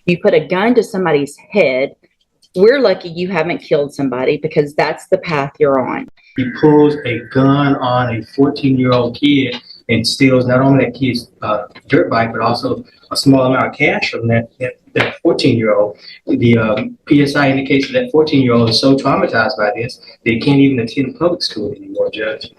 You put a gun to somebody's head. We're lucky you haven't killed somebody because that's the path you're on. He pulls a gun on a 14-year-old kid and steals not only that kid's dirt bike, but also a small amount of cash from that 14-year-old. The PSI indicates that 14-year-old is so traumatized by this, they can't even attend public school anymore, Judge.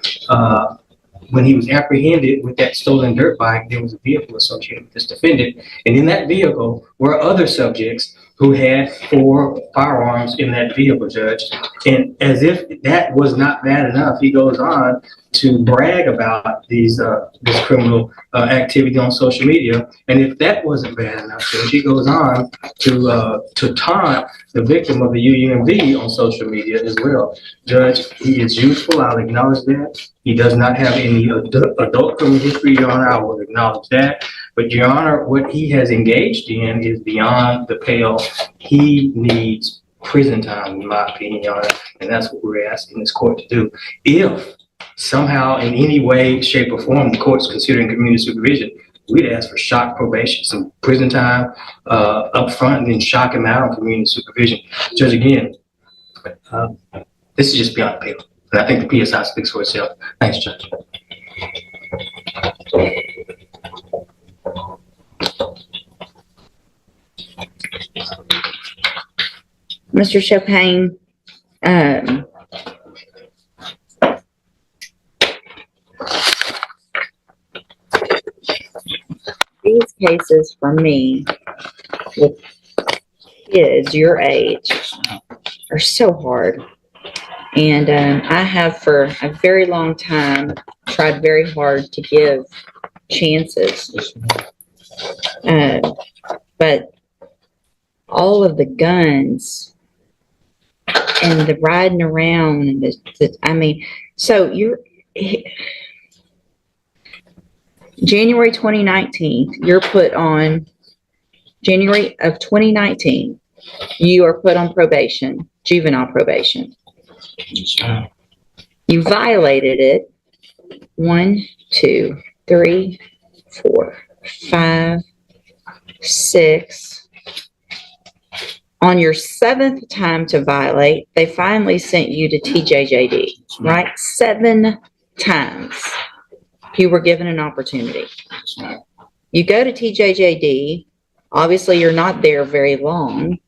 When he was apprehended with that stolen dirt bike, there was a vehicle associated with this defendant. And in that vehicle were other subjects who had 4 firearms in that vehicle, Judge. And as if that was not bad enough, he goes on to brag about this criminal activity on social media. And if that wasn't bad enough, Judge, he goes on to taunt the victim of the UUMV on social media as well. Judge, he is youthful, I'll acknowledge that. He does not have any adult criminal history, Your Honor, I will acknowledge that. But Your Honor, what he has engaged in is beyond the pale. He needs prison time, in my opinion, Your Honor, and that's what we're asking this court to do. If somehow, in any way, shape, or form, the court's considering community supervision, we'd ask for shock probation, some prison time up front, and then shock him out on community supervision. Judge, again, this is just beyond the pale. And I think the PSI speaks for itself. Thanks, Judge. Mr. Chopin, these cases for me with kids your age are so hard. And I have for a very long time tried very hard to give chances. But all of the guns and the riding around and I mean, so you're January 2019, you're put on January of 2019, you are put on probation, juvenile probation. You violated it 1, 2, 3, 4, 5, 6. On your 7th time to violate, they finally sent you to TJJD, right? 7 times you were given an opportunity. You go to TJJD, obviously you're not there very long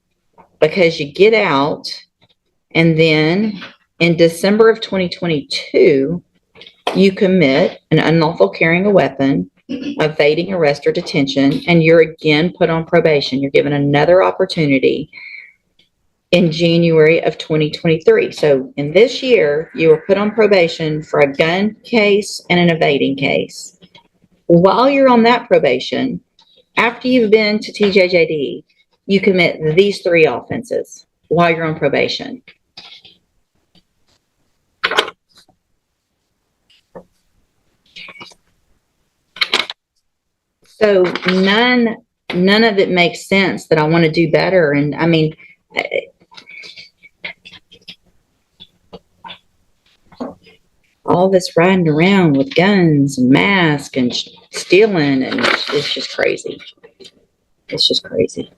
because you get out, and then in December of 2022, you commit an unlawful carrying a weapon, evading arrest or detention, and you're again put on probation. You're given another opportunity in January of 2023. So in this year, you were put on probation for a gun case and an evading case. While you're on that probation, after you've been to TJJD, you commit these 3 offenses while you're on probation. So none of it makes sense that I want to do better. And I mean, all this riding around with guns and masks and stealing, and it's just crazy. It's just crazy.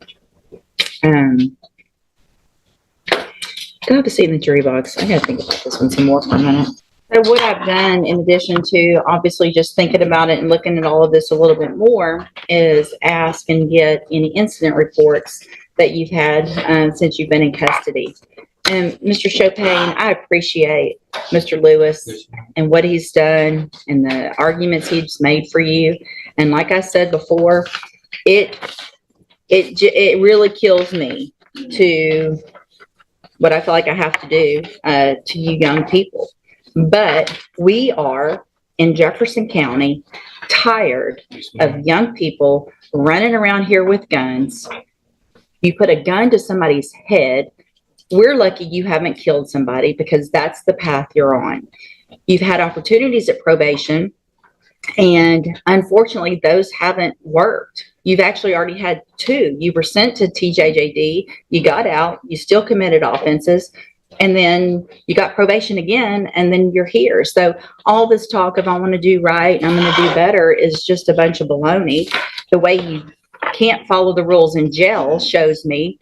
Go to see in the jury box. I gotta think about this one some more for a minute. So what I've done, in addition to obviously just thinking about it and looking at all of this a little bit more, is ask and get any incident reports that you've had since you've been in custody. And Mr. Chopin, I appreciate Mr. Lewis and what he's done and the arguments he's made for you. And like I said before, it really kills me to what I feel like I have to do to you young people. But we are in Jefferson County tired of young people running around here with guns. You put a gun to somebody's head. We're lucky you haven't killed somebody because that's the path you're on. You've had opportunities at probation, and unfortunately, those haven't worked. You've actually already had 2. You were sent to TJJD, you got out, you still committed offenses, and then you got probation again, and then you're here. So all this talk of I want to do right and I'm going to do better is just a bunch of baloney. The way you can't follow the rules in jail shows me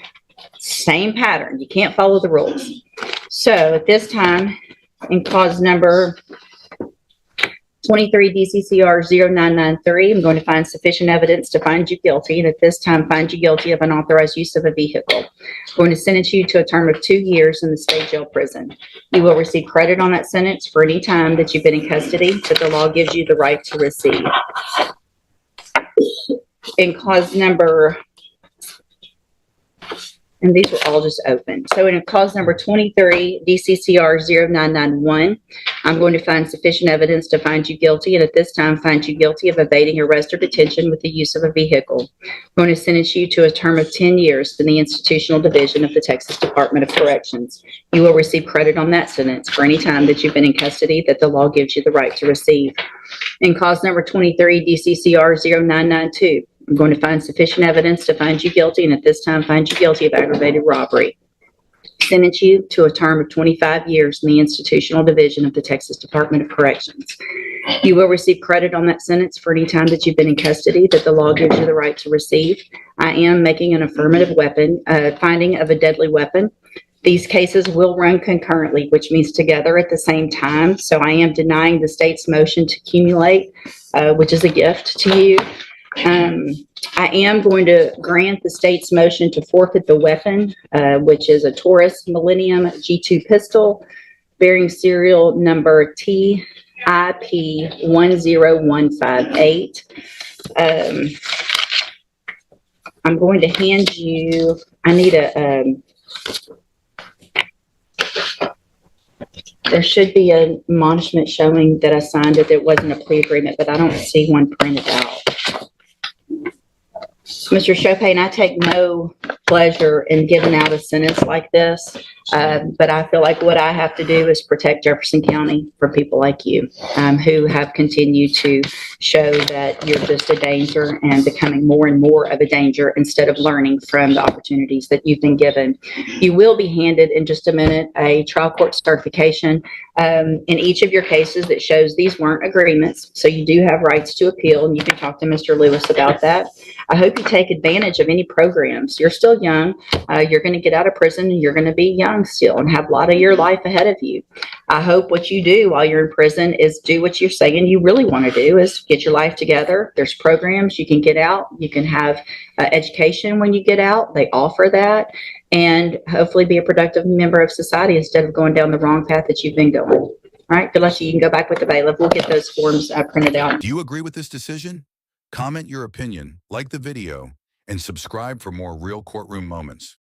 same pattern. You can't follow the rules. So at this time, in cause number 23 DCCR 0993, I'm going to find sufficient evidence to find you guilty, and at this time find you guilty of unauthorized use of a vehicle. I'm going to sentence you to a term of 2 years in the state jail prison. You will receive credit on that sentence for any time that you've been in custody that the law gives you the right to receive. In cause number, and these were all just open. So in cause number 23, DCCR 0991, I'm going to find sufficient evidence to find you guilty, and at this time find you guilty of evading arrest or detention with the use of a vehicle. I'm going to sentence you to a term of 10 years in the Institutional Division of the Texas Department of Corrections. You will receive credit on that sentence for any time that you've been in custody that the law gives you the right to receive. In cause number 23, DCCR 0992, I'm going to find sufficient evidence to find you guilty, and at this time find you guilty of aggravated robbery. Sentence you to a term of 25 years in the Institutional Division of the Texas Department of Corrections. You will receive credit on that sentence for any time that you've been in custody that the law gives you the right to receive. I am making an affirmative finding of a deadly weapon. These cases will run concurrently, which means together at the same time. So I am denying the state's motion to accumulate, which is a gift to you. I am going to grant the state's motion to forfeit the weapon, which is a Taurus Millennium G2 pistol bearing serial number TIP10158. I'm going to hand you, I need there should be an admonishment showing that I signed it. There wasn't a plea agreement, but I don't see one printed out. Mr. Chopin, I take no pleasure in giving out a sentence like this, but I feel like what I have to do is protect Jefferson County from people like you, who have continued to show that you're just a danger and becoming more and more of a danger instead of learning from the opportunities that you've been given. You will be handed in just a minute a trial court certification in each of your cases that shows these weren't agreements, so you do have rights to appeal, and you can talk to Mr. Lewis about that. I hope you take advantage of any programs. You're still young. You're going to get out of prison, and you're going to be young still and have a lot of your life ahead of you. I hope what you do while you're in prison is do what you're saying you really want to do, is get your life together. There's programs you can get out. You can have education when you get out. They offer that, and hopefully be a productive member of society instead of going down the wrong path that you've been going. All right, good luck to you. You can go back with the bailiff. We'll get those forms printed out. Do you agree with this decision? Comment your opinion, like the video, and subscribe for more real courtroom moments.